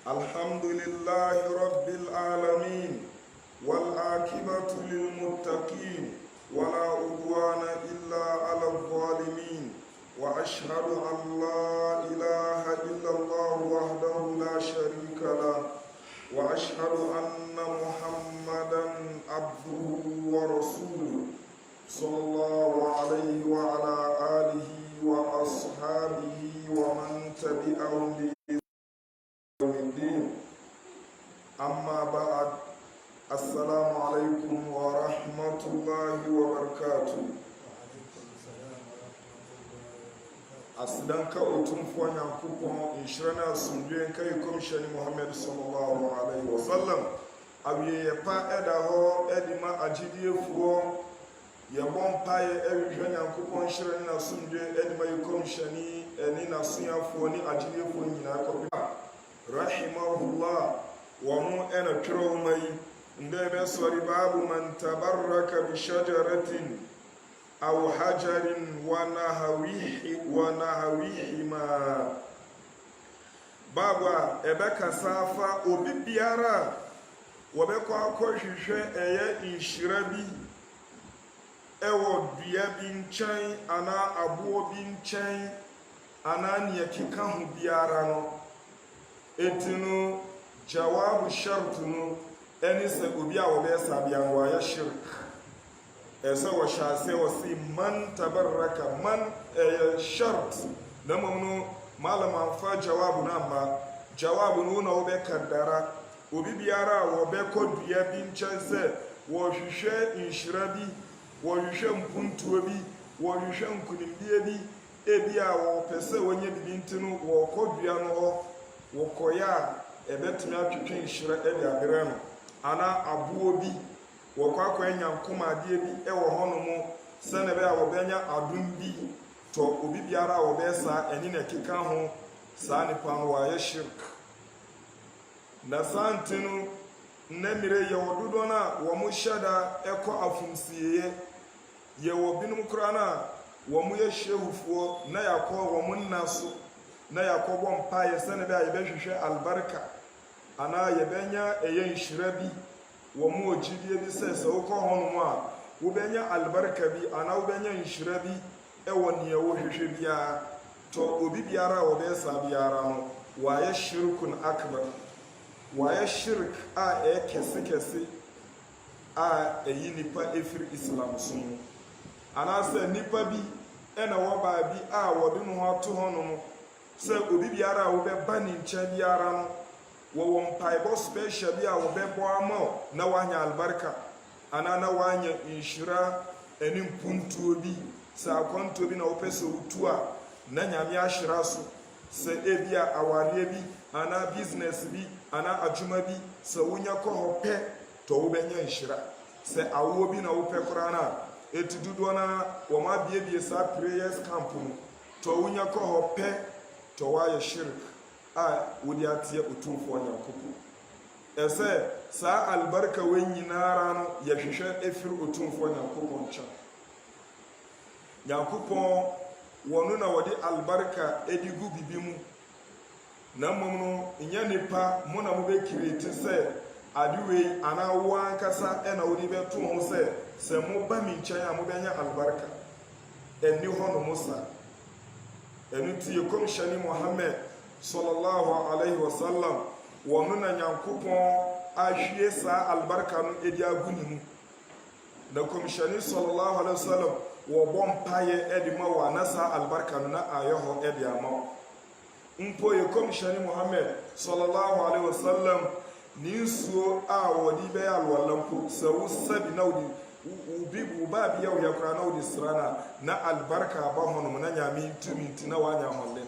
الحمد لله رب العالمين والعاقبة للمتقين ولا عدوان إلا على الظالمين وأشهد أن لا إله إلا الله وحده لا شريك له وأشهد أن محمدا عبده ورسوله صلى الله عليه وعلى آله وأصحابه ومن تبعهم بإحسان يوم الدين أما بعد السلام عليكم ورحمة الله وبركاته. Asidanka otumfo Nyankopɔn nhyira na asomdwe nka Kɔmhyɛni Muhammad sallallahu alaihi wasallam awie yepa ɛda hɔ ɛdima agyidiefoɔ yɛbɔ mpaeɛ ɛhwehwɛ Nyankopɔn nhyira na asomdwe ɛdima Kɔmhyɛni ɛne n'asoafoɔ ne agyidiefoɔ nyinaa kɔpɛ rahimahullah wɔn ɛna twerɛ wɔn yi ndɛ bɛsɔre baabu man tabarraka bi shajaratin aw hajarin wa nahawihima babu a ɛbɛkasa afa obi biara wɔbɛkɔ akɔhwehwɛ ɛyɛ nhyira bi ɛwɔ dua bi nkyɛn anaa aboɔ bi nkyɛn anaa nea keka ho biara no enti no jawabu shart no ɛne sɛ obi a wɔbɛsa bia no wɔayɛ shirk ɛsɛ wɔhyɛ ase wɔsi man tabarraka man shart na mmom no malam amfa jawabu no amma jawabu no na wɔbɛka dara obi biara a wɔbɛkɔ dua bi nkyɛn sɛ wɔhwehwɛ nhyira bi wɔhwehwɛ mpuntuo bi wɔhwehwɛ nkonimdie bi ebi a wɔpɛ sɛ wɔnyɛ bibi nti no wɔkɔ dua no hɔ wɔkɔyɛ a ɛbɛtumi atwetwe nhyira ɛde abrɛ no anaa aboɔ bi wɔkɔ akɔnya nkomadeɛ bi ɛwɔ hɔnom sɛ na ɛbɛyɛ a wɔbɛnya adom bi tɔ obi biara a wɔbɛsa ɛne na ɛkeka ho saa nipa no wɔayɛ shirk na saa nti no nnɛmire yɛwɔ dodoɔ no a wɔn hyɛ da ɛkɔ afomsieɛ yɛwɔ binom koraa no a wɔn yɛ hyehufoɔ na yɛakɔ wɔn nna so na yɛakɔbɔ mpaeɛ sɛ na ɛbɛyɛ a yɛbɛhwehwɛ albarka anaa yɛbɛnya ɛyɛ nhyira bi wɔn ogyidie bi sɛ wokɔ hɔnom a wobɛnya albarka bi anaa wobɛnya nhyira bi ɛwɔ nea wɔhwehwɛ biara tɔ obi biara a wɔbɛsa biara no wɔayɛ shirkun akbar wɔayɛ shirk a ɛyɛ kɛse a ɛyi nipa ɛfiri islam so mu anaasɛ nipa bi ɛna wɔbaa bi a wɔde no ho ato hɔnom sɛ obi biara a wobɛba ne nkyɛn biara no wɔwɔ mpaebɔ special bi a wɔbɛbɔ ama na wanya albarka anaa na wanya nhyira ɛne mpuntuo bi sɛ akwantuo bi na wopɛ sɛ wotu a na nyame ahyira so sɛ ebi a awareɛ bi anaa business bi anaa adwuma bi sɛ wonya kɔ hɔ pɛ tɔ wobɛnya nhyira sɛ awoɔ bi na wopɛ koraa no a ɛti dodoɔ no wɔn abiebie saa prayers camp no tɔ wonya kɔ hɔ pɛ tɔ woayɛ shirk a wodi ateɛ otumfoɔ Nyankopɔn ɛsɛ saa albarka wɔ nyinara no yɛhwehwɛ ɛfiri otumfoɔ Nyankopɔn nkyɛn Nyankopɔn wɔno na wɔde albarka ɛdi gu bibi mu na mmom no nyɛ nipa mo na mobɛkireti sɛ adewei anaa wo ankasa ɛna wode bɛto ho sɛ moba me nkyɛn a mobɛnya albarka ɛni hɔ no mo sa ɛno nti Kɔmhyɛni Muhammad sallallahu alaihi wasallam wɔno na Nyankopɔn ahwie saa albarka no ɛdi agu ne mu na Kɔmhyɛni sallallahu alaihi wasallam wɔbɔ mpaeɛ ɛde ma wɔ ana saa albarka no na ayɛ hɔ ɛde ama mpo Kɔmhyɛni Muhammad sallallahu alaihi wasallam ne nsuo a wɔde bɛyɛ alwala mpo sɛ wo sabi na wo ba bia wo yakora na wo de sra na albarka aba hɔnom na nyame tumi nti na wanya hɔlen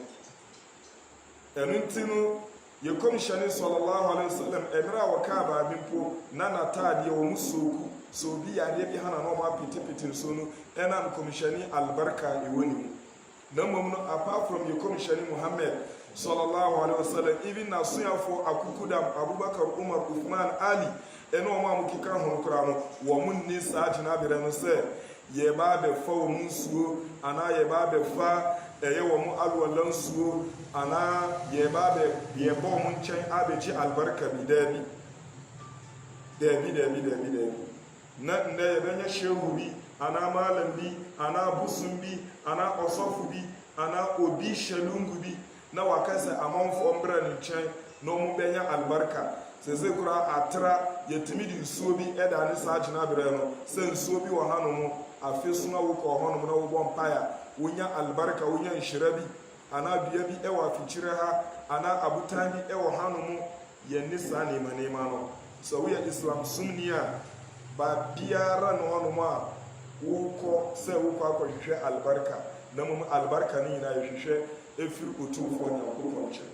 ɛno nti no Kɔmhyɛni sallallahu alaihi wasallam ɛmira a wɔka baabi mpo na nataadeɛ wɔ mu soku so obi yareɛ bi hana na ɔma pitipiti nso no ɛnam Kɔmhyɛni albarka ɛwɔ ne mu na mmom no apart from Kɔmhyɛni Muhammad sallallahu alaihi wasallam even n'asoafoɔ akukudam Abubakar Umar Uthman Ali ɛne ɔmo a mokeka ho koraa no wɔn nni saa gyinabere no sɛ yɛba abɛfa wɔn nsuo anaa yɛba abɛfa ɛyɛ wɔn alwala nsuo anaa yɛba yɛbɔ wɔn nkyɛn abɛgye albarka bi daabi na nnɛ yɛbɛnyɛ shehu bi anaa malam bi anaa busum bi anaa ɔsɔfo bi anaa obi hyɛlungu bi na waka sɛ amanfoɔ mbra ne nkyɛn na ɔmo bɛnya albarka sɛsɛ koraa atra yɛtumi de nsuo bi ɛda ne saa gyina berɛ no sɛ nsuo bi wɔ hanom afe so na wokɔ hɔnom na wobɔ mpaeɛ wonya albarka wonya nhyira bi anaa dua bi ɛwɔ afikyire ha anaa abotan bi ɛwɔ hanom yɛnni saa nneɛma no sɛ woyɛ islam sumni a baabiara no hɔnom a wokɔ sɛ wokɔ akɔhwehwɛ albarka na mmom albarka no nyinaa yɛhwehwɛ ɛfiri otumfoɔ nyankopɔn nkyɛn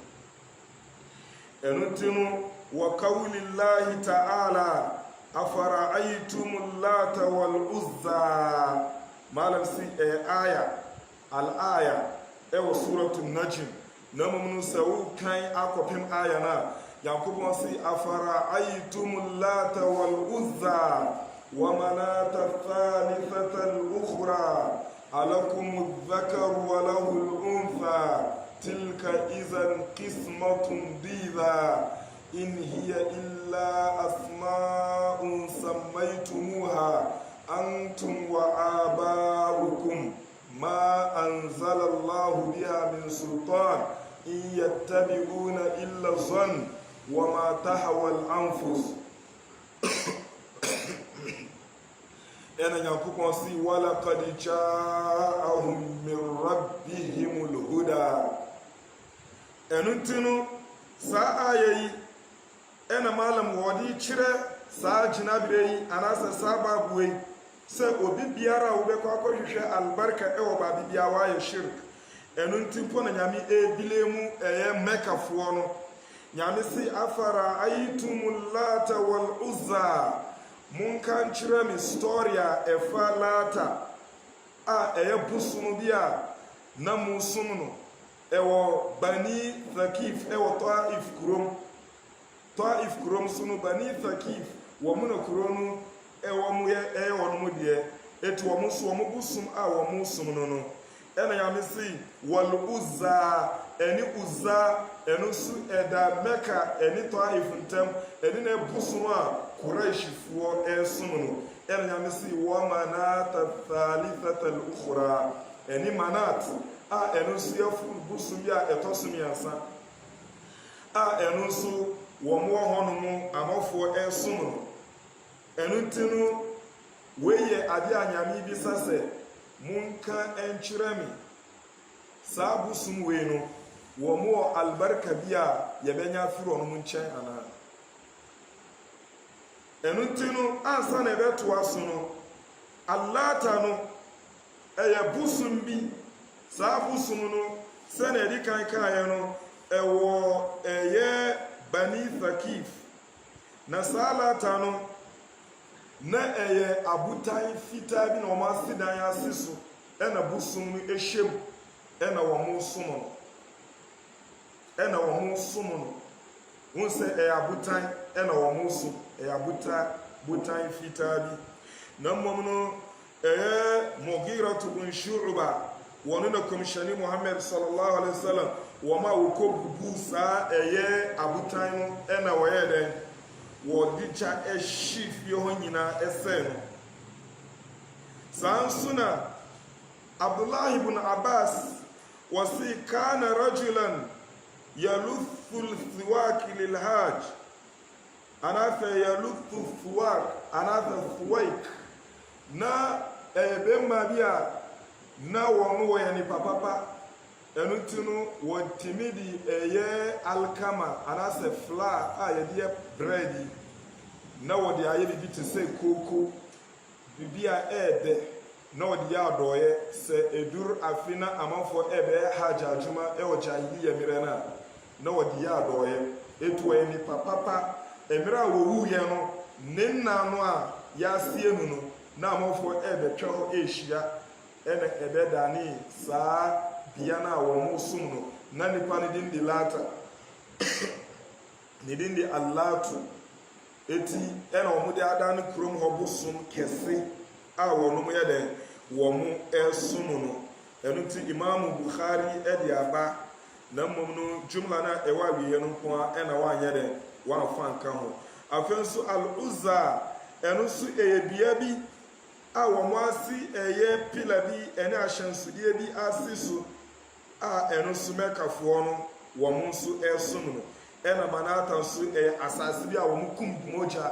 ɛno nti no wa qawlillahi ta'ala afara'aytum lata wal uzza malam si al-aya ɛwɔ suratul najm na mmom no sɛ wokan akɔpem aya no a yankopɔn si afara'aytum lata wal uzza wa manata thalithata al-ukhra alakum adh-dhakaru wa lahu al-untha tilka idhan qismatun dhiza in hiya illa asma'un sammaytumuha antum wa aba'ukum ma anzala Allahu biha min sultan in yattabi'una illa dhann wa ma tahwa al-anfus ɛna nyankopɔn si walaqad ja'ahum min rabbihimul huda ɛno nti no saa aya yi ɛna malam wɔde kyerɛ saa gyinabere yi anaasɛ saa baabue sɛ obi biara a wobɛkɔ akɔhwehwɛ albarka ɛwɔ baabi biara wayɛ shirk ɛno nti mpo na nyame ebile mu ɛyɛ mɛkafoɔ no nyame si afara ayitumul lata wal uzza monka nkyerɛ me story a ɛfa lata a ɛyɛ bosom bi a na musom no ɛwɔ bani thakif ɛwɔ Taif kurom so no bani thakif wɔ mu na kuro no ɛwɔ mu ɛyɛ wɔn mu deɛ etu wɔn so wɔn bosom a wɔn som no ɛna nyame si wal uzza ɛne uzza ɛno so ɛda mɛka ɛne Taif ntam ɛne na bosom a Quraishfoɔ ɛsom no ɛna nyame si wa manata thalithata al-ukhra ɛne manat a ɛno so yɛfuru bosom bi a ɛtɔ so mmiɛnsa a ɛno so wɔn wɔ hɔnom amafoɔ ɛsom no ɛno nti no wei yɛ ade a nyame bi sa sɛ monka ɛnkyerɛ me saa bosom wei no wɔn wɔ albarka bi a yɛbɛnya afiri wɔn nkyɛn anaa ɛno nti no ansa na ɛbɛtoa so no alata no ɛyɛ bosom bi saa bosom no sɛna ɛdi kan kaeɛ no ɛwɔ ɛyɛ bani thakif na saa lata no na ɛyɛ abutan fitaa bi na wɔn ase dan ase so ɛna bosom no ɛhyɛm ɛna wɔn som no wɔn sɛ ɛyɛ abutan ɛna wɔn so ɛyɛ butan fitaa bi na mmom no ɛyɛ Mughiratu bin Shu'ba wɔn na kɔmhyɛni Muhammad sallallahu alaihi wasallam wɔn a wɔkɔ bubu saa ɛyɛ abutan no ɛna wɔyɛ dɛn wɔde gya ɛhyi fie hɔ nyinaa ɛsɛn no saa nso na Abdullah ibn Abbas wɔsi kana rajulan yaluthu thiwak lil hajj anafa yaluthu thiwak anafa thuwaik na ɛbɛmma bi a na wɔn wɔyɛ nipa papa ɛno nti no wɔtumi de ɛyɛ alkama anaasɛ flour a yɛde yɛ bread na wɔde ayɛ bibi te sɛ kooko bibi a ɛɛdɛ na wɔde yɛ adɔɔyɛ sɛ edur afi na amanfoɔ ɛbɛyɛ hajj adwuma ɛwɔ gyahiliya mmerɛ no a na wɔde yɛ adɔɔyɛ etu wɔyɛ nipa papa mmerɛ a wɔwuiɛ no ne nna no a yɛasie no no na amanfoɔ ɛbɛtwa hɔ ɛrehyia ɛna ɛbɛdane saa bia no a wɔn som no na nipa no din de lata ne din de alatu eti ɛna wɔn de ada no kurom hɔ bosom kɛse a wɔn yɛ dɛ wɔn ɛsom no ɛno ti Imam Bukhari ɛde aba na mmom no jumla na ɛwɔ awie no nko a ɛna wanyɛ dɛ wamfa nka ho afei nso al-Uzza ɛno nso ɛyɛ dua bi a wɔn asi ɛyɛ pila bi ɛne ahyɛnsodeɛ bi asi so a ɛno nso mɛkafoɔ no wɔn nso ɛsom no ɛna Manata nso ɛyɛ asase bi a wɔn kum mogya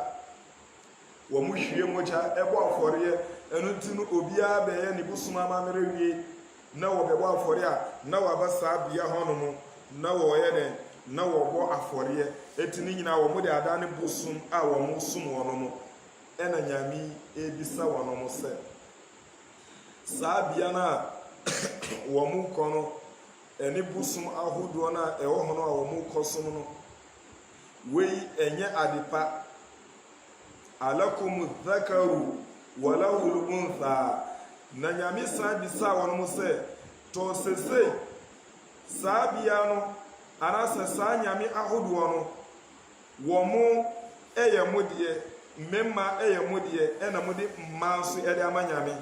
wɔn hwie mogya ɛbɔ afɔreɛ ɛno ti no obiara bɛyɛ ne bosom amammerɛ wie na wɔbɛbɔ afɔre a na wɔaba saa bea hɔ no na wɔyɛ dɛ na wɔbɔ afɔreɛ eti ne nyinaa wɔn de ada ne bosom a wɔn som wɔn no ɛna Nyame ebisa wɔn sɛ saa bea no a wɔn kɔ no ɛne bosom ahodoɔ no a ɛwɔ hɔ no a wɔn kɔ som no wei ɛnyɛ adepa alakum dhakaru walahul untha na Nyame san bisa wɔn sɛ tɔ sese saa bea no anaasɛ saa Nyame ahodoɔ no wɔn ɛyɛ mo deɛ mmarima ɛyɛ mo deɛ ɛna mo de mmaa nso ɛde ama Nyame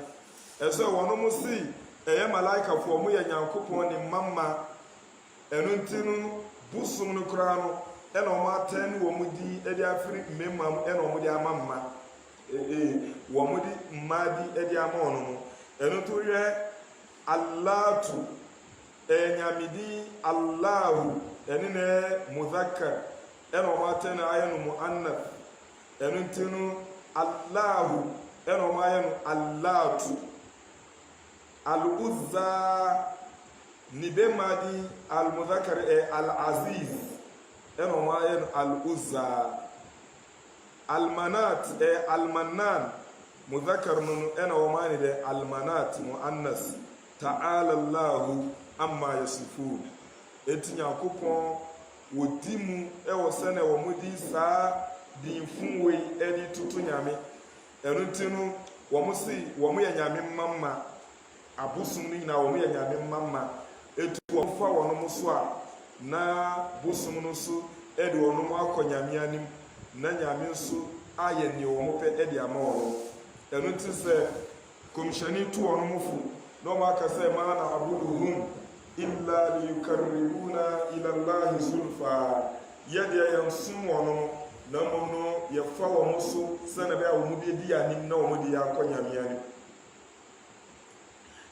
ɛsɛ wɔn mo si ɛyɛ malaikafoɔ mo yɛ Nyankopɔn ne mama ɛno nti no bosom no koraa no ɛna wɔn atɛn wɔn di ɛde afiri mmarima mu ɛna wɔn de ama mma wɔn de mmaa di ɛde ama wɔn no ɛno to yɛ Allatu Nyame di Allahu ɛne na mudhakkar ɛna wɔn atɛn no ayɛ no muannath ɛno nti no Allahu ɛna wɔn ayɛ no Allatu al-Uzza ni bema di al-mudhakkar al-aziz ɛna wɔn ayɛ no al-Uzza al-Manat al-Mannan mudhakkar no ɛna wɔn ayɛ no al-Manat muannas ta'ala Allahu amma yasifun eti Nyankopɔn wodi mu ɛwɔ sɛnɛ wɔn di saa dinfun wei ɛde tutu Nyame ɛno nti no wɔn si wɔn yɛ Nyame mma abosom no nyinaa wɔn yɛ Nyame mma etu wɔn fa wɔn so a na bosom no so ɛde wɔn akɔ Nyame anim na Nyame nso ayɛ nea wɔn pɛ ɛde ama wɔn ɛno nti sɛ kɔmhyɛni tu wɔn fo na wɔn aka sɛ ma na abuduhum illa liyukarribuna ila Allahi zulfa yɛdeɛ yɛn som wɔn na mmom no yɛfa wɔn so sɛnɛ bɛyɛ a wɔn bɛdi anim na wɔn de akɔ Nyame anim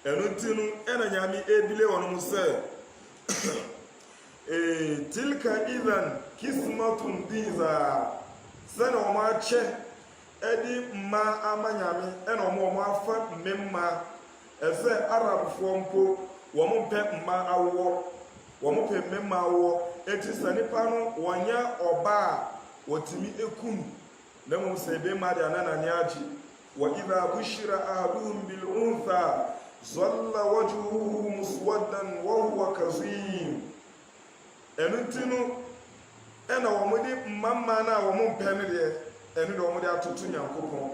ɛno nti no ɛna Nyame ebile wɔn sɛ tilka idhan kismatun diza sɛnɛ wɔn akyɛ ɛde mma ama Nyame ɛna wɔn afa mmemma ɛsɛ Arabfoɔ mpo wɔn mpɛ mma awoɔ wɔn pɛ mmemma awoɔ eti sɛ nipa no wɔnyɛ ɔbaa wɔtumi ekum na mmom sɛ bɛmma de ananane agye wa idha bushira ahaduhum bil untha zalla wajhuhu muswaddan wa huwa kazim ɛno nti no ɛna wɔn de mmamma no a wɔn mpɛ no deɛ ɛno de wɔn de atoto Nyankopɔn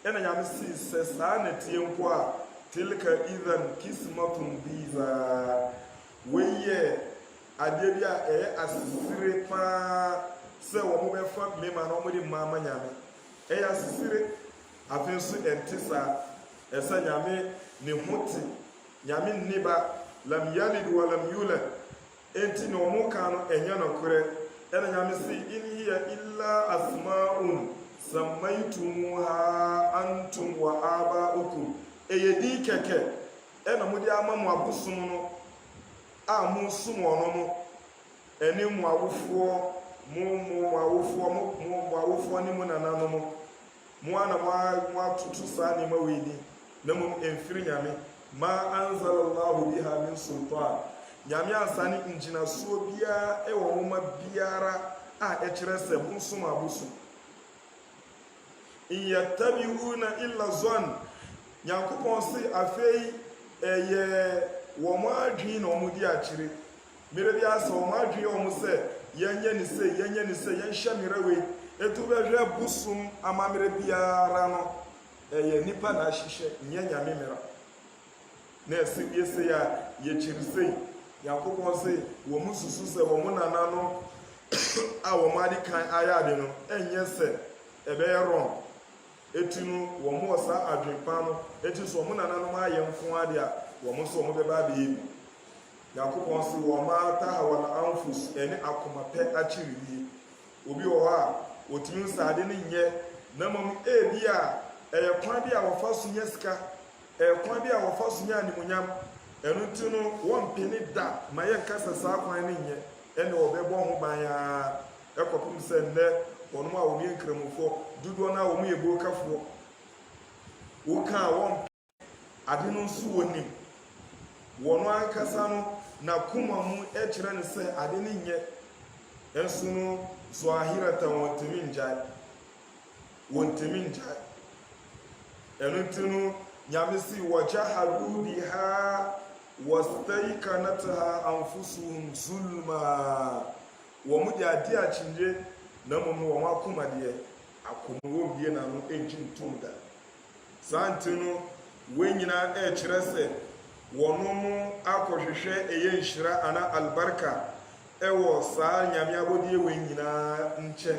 ɛna Nyame si sɛ saa na tie mpo a tilka idhan kismatun biza weyɛ adeɛ bi a ɛyɛ asisire paa sɛ wɔn bɛfa mmɛma na wɔn de mma ama Nyame ɛyɛ asisire afei nso ɛnte saa ɛsɛ Nyame ne ho te Nyame nni ba lam yalid wa lam yulad enti na wɔn ka no ɛnyɛ nokorɛ ɛna Nyame si in hiya illa asma'un sammaytumuha antum wa aba'ukum ɛyɛ din kɛkɛ ɛna mo de ama mo abosom no a mo som wɔn no ɛne mo awofoɔ mo awofoɔ ne mo nananom mo ana mo atoto saa nneɛma wei ni na mo mfiri Nyame ma anzalallahu biha min sultan Nyame ansa ne ngyinasoɔ biara ɛwɔ nwoma biara a ɛkyerɛ sɛ mo nsom abosom in yattabi'una illa zon Nyankopɔn se afei ɛyɛ wɔn adwene na wɔn di akyire mmere bi asɛ wɔn adwene wɔn sɛ yɛnyɛ ne sɛ yɛnhyɛ mmere wei etu bɛhwɛ bosom amammerɛ biara no ɛyɛ nipa na ahyehyɛ nyɛ Nyame mmera na ɛsɛ yɛsɛ a yɛkyiri sɛ Nyankopɔn sɛ wɔn susu sɛ wɔn nana no a wɔn ade kan ayɛ ade no ɛnyɛ sɛ ɛbɛyɛ wrong etinu wo mo sa adwenpa no eti so mo nananom ayemfo ade a wo mo so mo beba be yi yakopon si wo ma ta wal anfus eni akoma pe achiri obi wo ha otimi nsade ne nye na mom ebi a kwan bi a wo fa so nya sika kwan bi a wo fa so nya animunyam enu tinu wo mpeni da ma ye nkasa sa kwan ne nye ene wo bebo ho ban ya ekopum se nne wono ma wo mi nkramufo dudo na wo mu yebo kafo wo ka wo ade no nso woni wono ankasa no na kuma mu ekire ne se ade ne nye enso no zahirata wontiminja enu tinu nyamisi wajahadu biha wastaikanatha anfusuhum zulma wo mu ade a chinje na mu wo akoma de akoma wo bie na no engine tunda santinu wenyina ekire se wono mu akohwehwe eye nhyira ana albarka ewo saa nyame abodie wenyina nche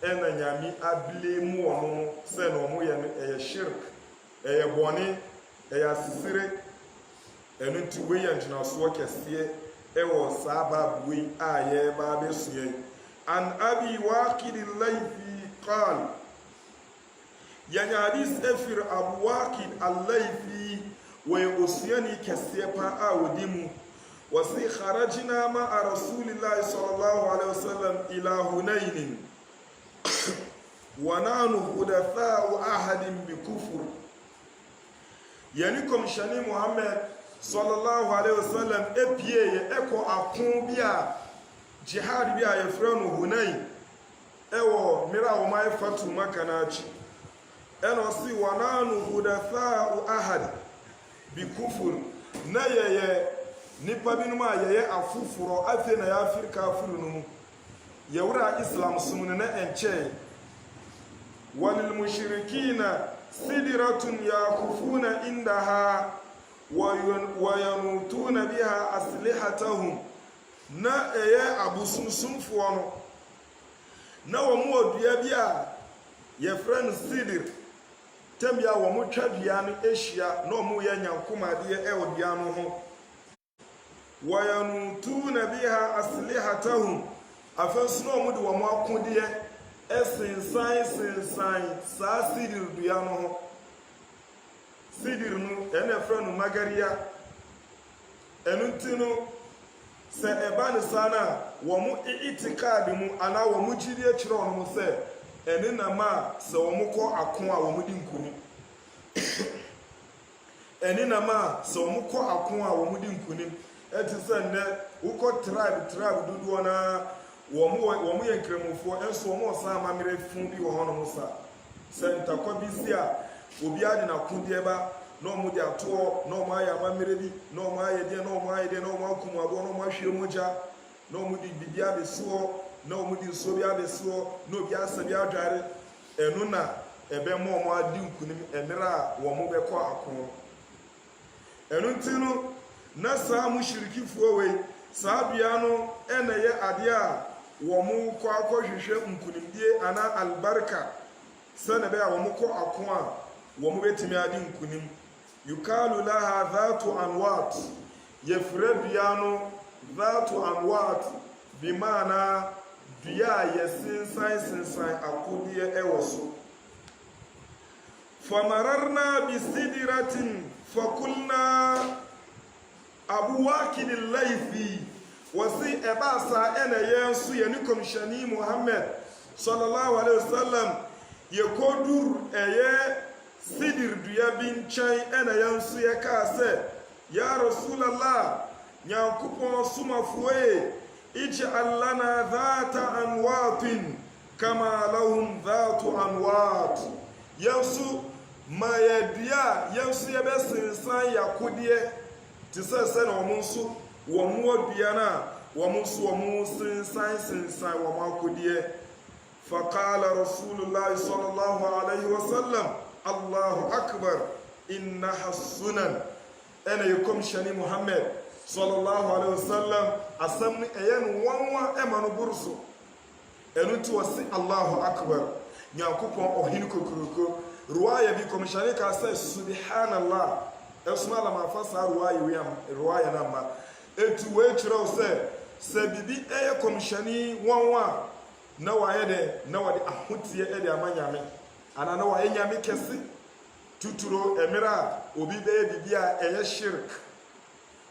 ena nyame abile mu wono se no mu ye shirk eye boni eye asisire enu ti we ya njina so kese ewo saa babwe aye ba besuye an abi waqid al-laythi qal yani hadith efir abu waqid al-laythi wa usiyani kese pa awdimu وسي خرجنا مع رسول الله صلى الله عليه وسلم إلى هنين ونحن حدثاء أحد بكفر يعني كم شاني محمد صلى الله عليه وسلم أبيه أكو أكون بيا جهاد بيا يفرن هنين أو مرا وما يفتو مكاناتي أنا سي ونحن حدثاء أحد بكفر نيا nipa binum a yeye afufuro afi na ya Afrika afuru no ye wura Islam sumune na enche walil mushrikina sidratun yakufuna indaha wa yanutuna biha aslihatahum na eye abusunsumfo no na wo mu odua bi a ye friend sidir tambia wo mu twadua no ehia na wo mu ye nyankomade e odua no ho wayanutuna biha aslihatahum afasno mu de wo akode esensan sa sidir dua no ho sidir no ene franu magaria enuntino se ebane sana wo mu itikad mu ana wo mu jidi e kire ono mu se ene na ma se wo mu ko akon a wo mu di nkuni ene na ma se wo mu ko akon a wo mu di nkuni eti se ne uko tribe dudu na wo mu ye nkremofo enso wo mu sa mamire fun bi wo hono musa se ntakwa bi a obi ade na kundie ba no mu de ato no mu aya mamire bi no mu aye de no mu aye de no mu akumu abo no mu ahwe moja no mu di bibia beso no mu di so bia beso no bia asa bia adware enu na ebe mo adi nkunim enera wo mu be ko akon enu ntinu na saa mushrikifuo we saa bia no ene ye ade a wo mu ko akohwehwe nkunimdie ana albarka sana be a wo mu ko akon a wo mu betimi ade nkunim yukalu laha dhatu anwat yefre bia no dhatu anwat bimana bia yesinsan akodie ewoso famararna bisidratin fakulna Abu Waqid al-Laythi wasi ebasa ene yensu ye nikom shani Muhammad sallallahu alaihi wasallam ye kodur eye sidir duya bin chan ene yensu ye kase ya Rasulullah nyankupon sumafuwe ij'al lana dhata anwatin kama lahum dhatu anwat yensu mayedia yensu ye besinsan yakudie tisese na omunsu wo mu odua na wo munsu wo mu sinsan wo ma kodie faqala rasulullah sallallahu alaihi wasallam Allahu akbar innaha sunan ana yakum shani Muhammad sallallahu alaihi wasallam asamni ayen wanwa emanu bursu enuti wasi Allahu akbar nyakopon ohin kokroko ruwaya bi komishani ka sɛ subhanallah ɛsoma la ma fa saa ruwaya na ma etu wei kyerɛw sɛ bibi ɛyɛ komishani wanwa na wayɛ dɛ na wɔde ahoteɛ ɛde ama nyame ana na wayɛ nyame kɛse tuturo ɛmmerɛ a obi bɛyɛ bibi a ɛyɛ shirk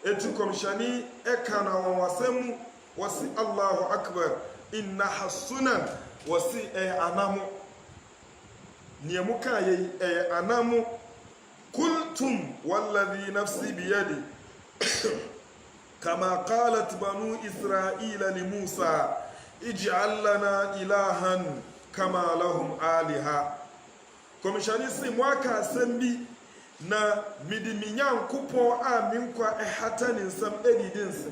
etu komishani ɛka na wɔn wasɛm mu wɔsi allahu akbar inna hasunan wɔsi ɛyɛ anamo nea mu kaa yɛ ɛyɛ anamo kultum walladhi nafsi biyadi kama qalat banu israila li musa ij'al lana ilahan kama lahum aliha komishani si mu aka asɛm bi na midi minyankopɔn a menkwa ɛhata ne nsɛm ɛdidi nsɛ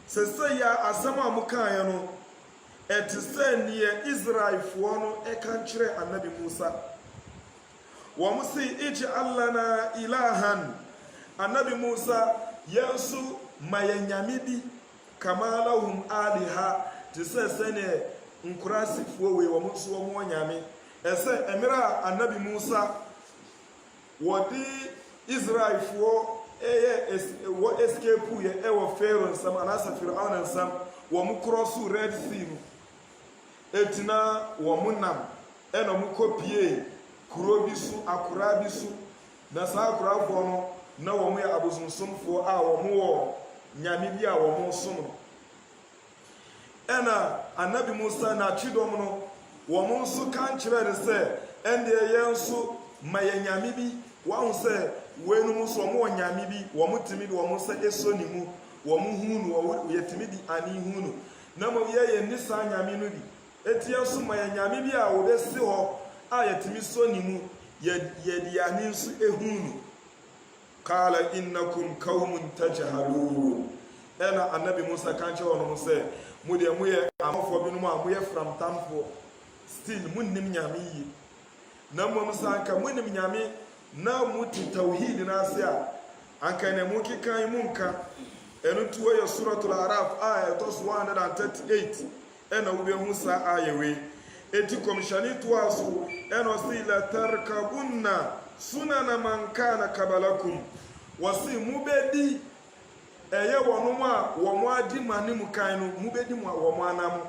sɛsɛ yɛ asɛm a mokaeɛ no ɛte sɛ neɛ israelfoɔ no ɛka nkyerɛ annabi musa wɔn si ij'al lana ilahan annabi musa yɛnso ma yɛ nyame bi kama lahum aliha te sɛ sɛneɛ nkurasifoɔ wei wɔn nso wɔn nyame ɛsɛ ɛmmerɛ a annabi musa wɔde israelfoɔ wɔ escape yɛ ɛwɔ pharaoh nsam anaasɛ firaun nsam wɔn korɔ so red sea no etina wɔn nam ɛna wɔn kɔpie kuro bi so akora bi so na saa akorafoɔ no na wɔn yɛ abosonsomfoɔ a wɔn wɔ nyame bi a wɔn som no ɛna annabi musa n'akyidɔm no wɔn nso ka nkyerɛ ne sɛ ɛndeɛ yɛn nso ma yɛ nyame bi wɔn sɛ wɔnum nso wɔn wɔ nyame bi wɔn tumi de wɔn nsa eso ne mu wɔn hu no wɔn yɛtumi de ani hu no na mo yɛ ne saa nyame no bi eti yɛn nso ma yɛ nyame bi a wɔbɛsi hɔ a yɛtumi so ne mu yɛde ani nso ehu no kala innakum qaumun tajhalun ɛna annabi musa ka nkyerɛ wɔn sɛ mo deɛ mo yɛ amafo bi no mu a mo yɛ framtamfo still mo nim nyame yi na mo sa anka mo nim nyame na mo ti tawhid na ase a anka ne mo kikan mo nka ɛno tuo yɛ suratul araf a ɛtɔ so 138 ɛna wo behu saa ayɛwe eti komishani to aso ɛna ɔsi la tarkabunna sunana man kana kabalakum wɔsi mo bedi ɛyɛ wɔn a wɔn adi ma ne mu kan no mo bedi mo wɔn anam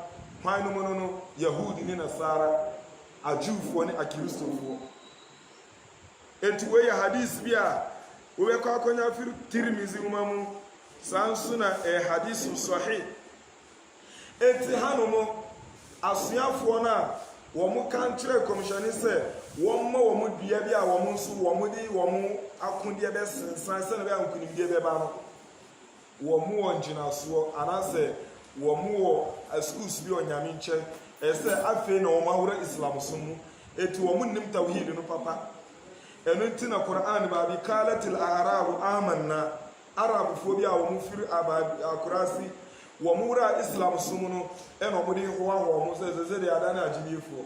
hwan no mu no yahudi ne nasara ajufoɔ ne akristofoɔ eti wei yɛ hadis bi a wobɛkɔ akɔnya firi tirmizi nwoma mu saa nso na hadis sahih eti hanom asuafoɔ no a wɔn ka nkyerɛ komishani sɛ wɔn ma wɔn dua bi a wɔn nso wɔn de wɔn akodeɛ bɛsensan sɛ na bɛ ankonimdie bɛba no wɔn wɔ ngyinasoɔ anaasɛ wɔn wɔ schools bi wɔ nyame nkyɛn ɛsɛ afei na wɔn ahoro islam so mu eti wɔn nim tawhid no papa ɛno nti na Qur'an baabi kalatil arabu amanna arabfoɔ bi a wɔn firi akurasi wɔn wura islam so mu no ɛna wɔn de hoa wɔn sɛ de adane agyidiefoɔ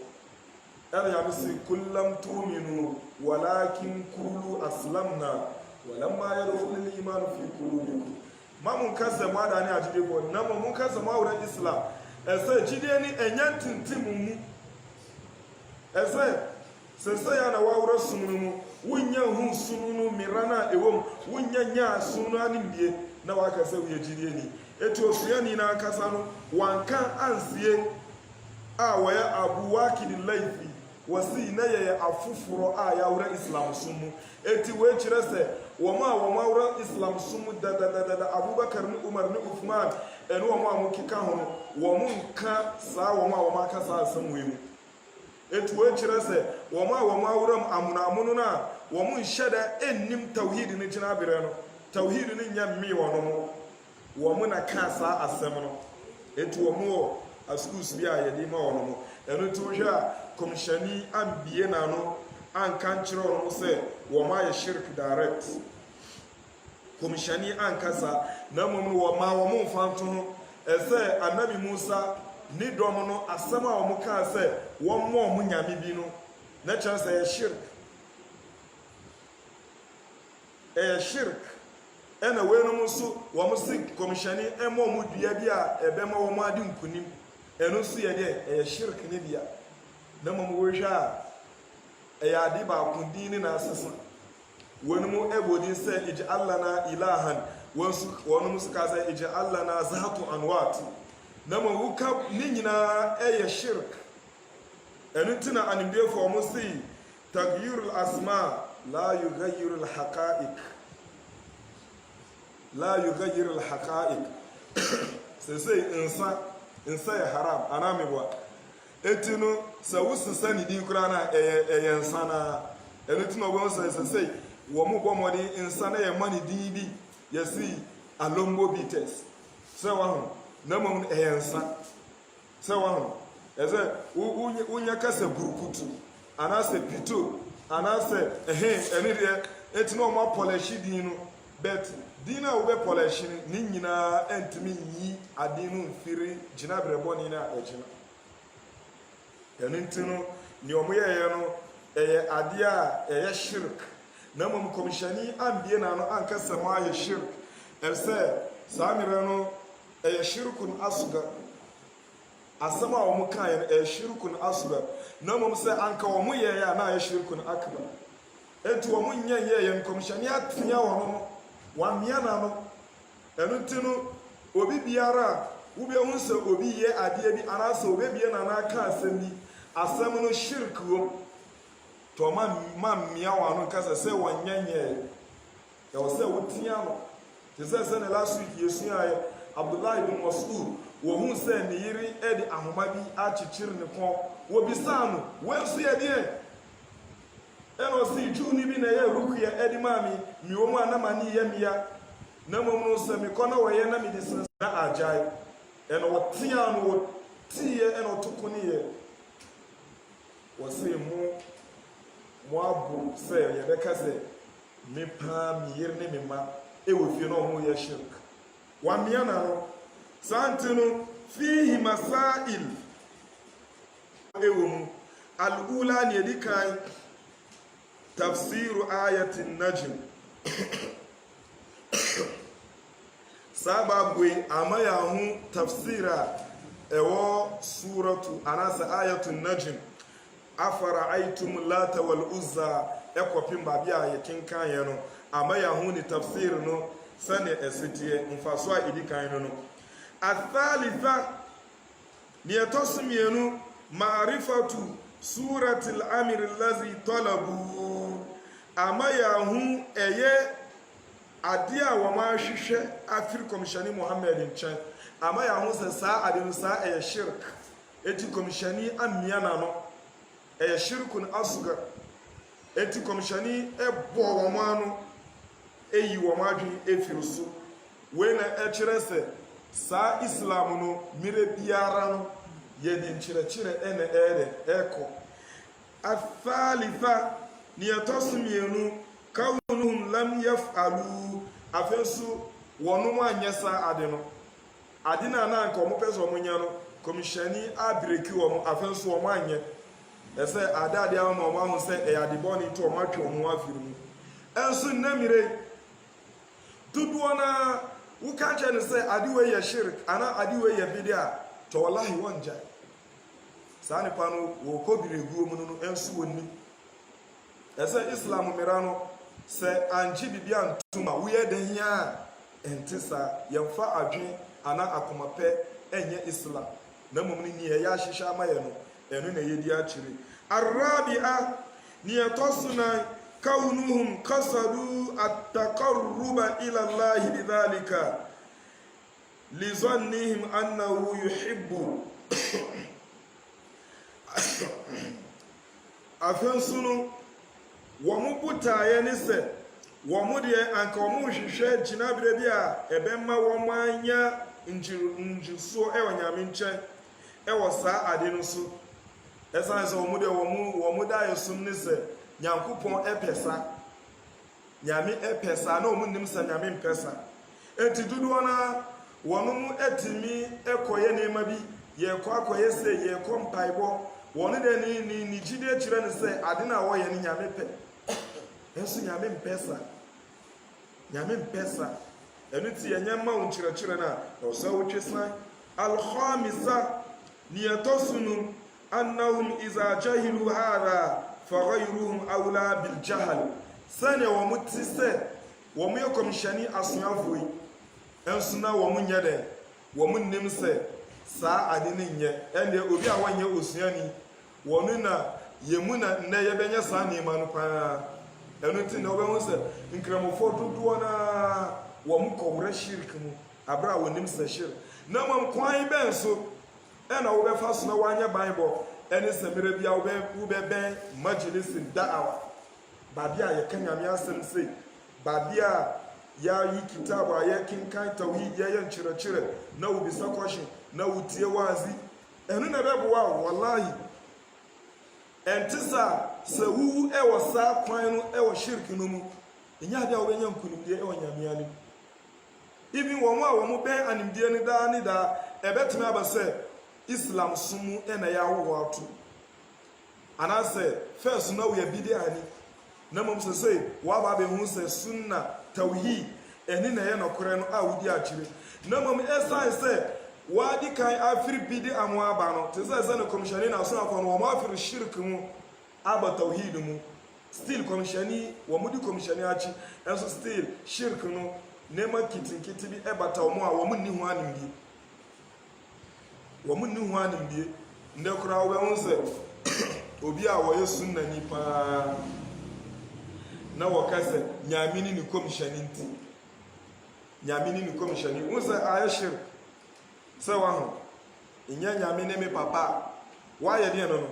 ɛna yam si kullam tu'minu walakin qulu aslamna walamma yadkhulul iman fi qulubikum ma mun kasa mu adane agyidiefoɔ na mun kasa mu wura islam ɛsɛ gyidie ni ɛnya tintim mu ɛsɛ sɛsɛ ya na wawura sunu mu wunya hu sunu no mirana ewom wunya nya sunu animdie na wakasa wo gyidie ni etu osuani na akasa no wanka ansie a wɔyɛ abu wakid laifi wasi na yɛ afufuro a yawura islam sumu eti we kyerɛ sɛ wɔn a wɔn awura islam sumu dadadada abubakar ne umar ne uthman ɛne wɔn a mokeka ho no wɔn nka saa wɔn a wɔn aka saa asɛm wei mu eti we kyerɛ sɛ wɔn a wɔn awura amunamono na wɔn nhyɛ da ennim tawhid ne gyina abere no tawhid ne nya mmi wɔn no wɔn na ka saa asɛm no eti wɔn wɔ aschools bi a yɛde ma wɔn no ɛno to hwɛ a komishani ambie na no anka nkyerɛ wɔn sɛ wɔn ayɛ shirk direct komishani ankasa na mmom wɔn ma wɔn mfa nto no ɛsɛ anabi musa ne dɔm no asɛm a wɔn kaa sɛ wɔn mmɔ wɔn nyame bi no na kyerɛ sɛ ɛyɛ shirk ɛyɛ shirk ɛna wɔn nso wɔn si komishani ɛmɔ wɔn dua bi a ɛbɛma wɔn ade nkunim ɛno nso yɛ deɛ ɛyɛ shirk ne bia na mmom wɔhwɛ a adi ba ku din na asesa wani mu ebodin sɛ ij'al lana ilahan wani mu suka sɛ ij'al lana zatu anwat na ma wuka ni nyinaa ɛyɛ shirk ɛno nti na animdefoɔ mo si tagyirul asma la yughayyiru alhaqa'iq la yughayyiru alhaqa'iq sesei nsa yɛ haram anamibwa eti no sɛ wosesa ne din koraa na ɛyɛ nsa na ɛno nti na ɔbɛn sɛ sesei wɔn mo bɔ mmɔden nsa na yɛ ma ne din bi yɛsi alombo bitters sɛ waho na mmom ɛyɛ nsa sɛ waho ɛsɛ wonya kasa burukutu anaasɛ pito anaasɛ ɛne deɛ eti na ɔmo apɔlɛhyi din no bet din a wobɛ pɔlɛhyi no ne nyinaa ɛntumi nyi ade no mfiri gyina brɛbɔne no a ɛgyina ɛno nti no nea ɔmo yɛyɛ no ɛyɛ adeɛ a ɛyɛ shirk na mmom kɔmhyɛni ambie na no ankasa mo ayɛ shirk ɛsɛ saa mmerɛ no ɛyɛ shirkun asgar asɛm a wɔn kaeɛ no ɛyɛ shirkun asgar na mmom sɛ anka wɔn yɛyɛ a na ayɛ shirkun akbar eti wɔn nyɛ yɛyɛ no kɔmhyɛni atea wɔn no wamia na no ɛno nti no obi biara wobɛhu sɛ obi yɛ adeɛ bi anaasɛ obɛbie na na aka asɛm bi asɛm no shirk wɔ to ma mmea wɔn ano nkasa sɛ wɔnyɛnyɛ ɛwɔ sɛ wotia no te sɛ ne last week yɛsuaeɛ Abdullah ibn Mas'ud wɔhu sɛ ne yere ɛde ahoma bi akyekyere ne kɔn wɔbisaa no wɔnso yɛ deɛ ɛna ɔsi juuni bi na ɛyɛ rukuya ɛde maame miwɔ mu a na ma ne yɛ mmea na mmom no sɛ mekɔ na wɔyɛ na mede sene na agyae ɛna wɔtea no wɔteeɛ ɛna ɔtoko ne yɛ wɔse mo abo sɛ yɛbɛka sɛ me paa me yere ne me ma ɛwɔ fie na ɔmo yɛ shirk wamea na no saa nti no fihi masail ɛwɔ mu al-ula ne yɛdi kan tafsiru ayatin najm sababwe amaya hu tafsira ewo suratu anasa ayatun najm afara'aytum lata wal uzza ekopin babia yakin kan no amaya hu ni tafsir no sane esitie mfaso a idi kan no athalitha ni etosmienu ma'rifatu suratul amir allazi talabu amaya hu eye ade a wɔn ahwehwɛ afiri kɔmhyɛni Muhammad nkyɛn ama yɛ ho sɛ saa ade no saa ɛyɛ shirk eti kɔmhyɛni amia na no ɛyɛ shirkun asgar eti kɔmhyɛni ɛbɔ wɔn ano eyi wɔn adwene efiri so wei na ɛkyerɛ sɛ saa islam no mmere biara no yɛde nkyerɛkyerɛ ɛna ɛkɔ athalitha ne ɛtɔ so mmienu kaunuhum lam yaf'alu afensu wɔnom anyɛ saa ade no ade na anka ɔmo pɛ sɛ ɔmo nya no kɔmhyɛni abreki wɔn afensu ɔmo anyɛ ɛsɛ ade ama ɔmo aho sɛ ɛyɛ ade bɔne nti ɔmo atwe ɔmo afiri mu ɛnso nnamire dodoɔ na woka kyɛ no sɛ ade wei yɛ shirk ana ade wei yɛ bidia tɔ wallahi wɔngya saa nipa no wɔkɔ biregu mu no ɛnso wɔnni ɛsɛ islam mmera no sɛ angye bibi antum a woyɛ de hia a ɛnte saa yɛmfa adwen ana akomapɛ ɛnyɛ islam na mmom no ni ɛyɛ ahyehyɛ ama yɛ no ɛno na yɛdi akyire arabia ni ɛtɔ so na kaunuhum kasadu at-taqarruba ila Allah bidhalika lizannihim annahu yuhibbu afensu no wɔn butaeɛ ne sɛ wɔn deɛ anka wɔn hwehwɛ gyinabere bi a ɛbɛma wɔn anya ngyisuo ɛwɔ nyame nkyɛn ɛwɔ saa ade no so ɛsan sɛ wɔn deɛ wɔn da ayɛ som ne sɛ nyankopɔn ɛpɛ sa nyame ɛpɛ sa na wɔn nim sɛ nyame mpɛ sa eti dodoɔ na wɔn mu ɛtumi ɛkɔyɛ nneɛma bi yɛkɔ akɔyɛ sɛ yɛkɔ mpaebɔ wɔn deɛ ne gyide kyerɛ ne sɛ ade na wɔyɛ ne nyame pɛ ɛnso nyame mpɛ sa nyame mpɛ sa ɛno ti yɛnyɛ ma wo nkyerɛkyerɛ no a ɛwɔ sɛ wotwe san alkhamisa ne yɛtɔ so no annahum iza jahilu hadha فغيرهم أولى بالجهل سنة ومتسة وميكم شني أصنافوي أنسنا ومن يده ومن نمسة سا أدينية أن يؤدي أواني أسياني ومنا يمنا نيبني ساني مانوكا أنو تنا وبنوسة إنكرام فوتودوانا ومكورة شركمو أبرا ونمسة شرك نعم كواي بنسو أنا وبفاسنا وانيا بايبو أنا سمير بيا وببن مجلس دعوة بابيا يكني أمي أسمسي بابيا ya yi kitabu a yakin kai tauhid ya yan cire na ubi sakwashi na utiye wazi enu na bebuwa wallahi entisa se wu ewo sa kwanu ewo shirki no mu nya da wo yan kunumde ewo nyamia ni even wo mu ben animdie ni da ebetime abase islam sumu ena ya wo atu anase first na we bidi ani na mom se wa ba be hu se sunna tauhid eni na ye nokore no a wudi akire na mom esan se wa di kan afiri bidi amwa ba no te se no komishani na so akon wo ma afiri shirk mu aba tauhid mu still komishani wo mudi komishani achi enso still shirk no nema kitinkiti bi ebata omo a wo munni hu animbi wo munni hu animbi nde kura wo be hu se obi a wo yesu na nipa na wakase nyamini ni komishani nti nyamini ni komishani unsa ayashir sawa ho inya nyamini me papa wa ye ne no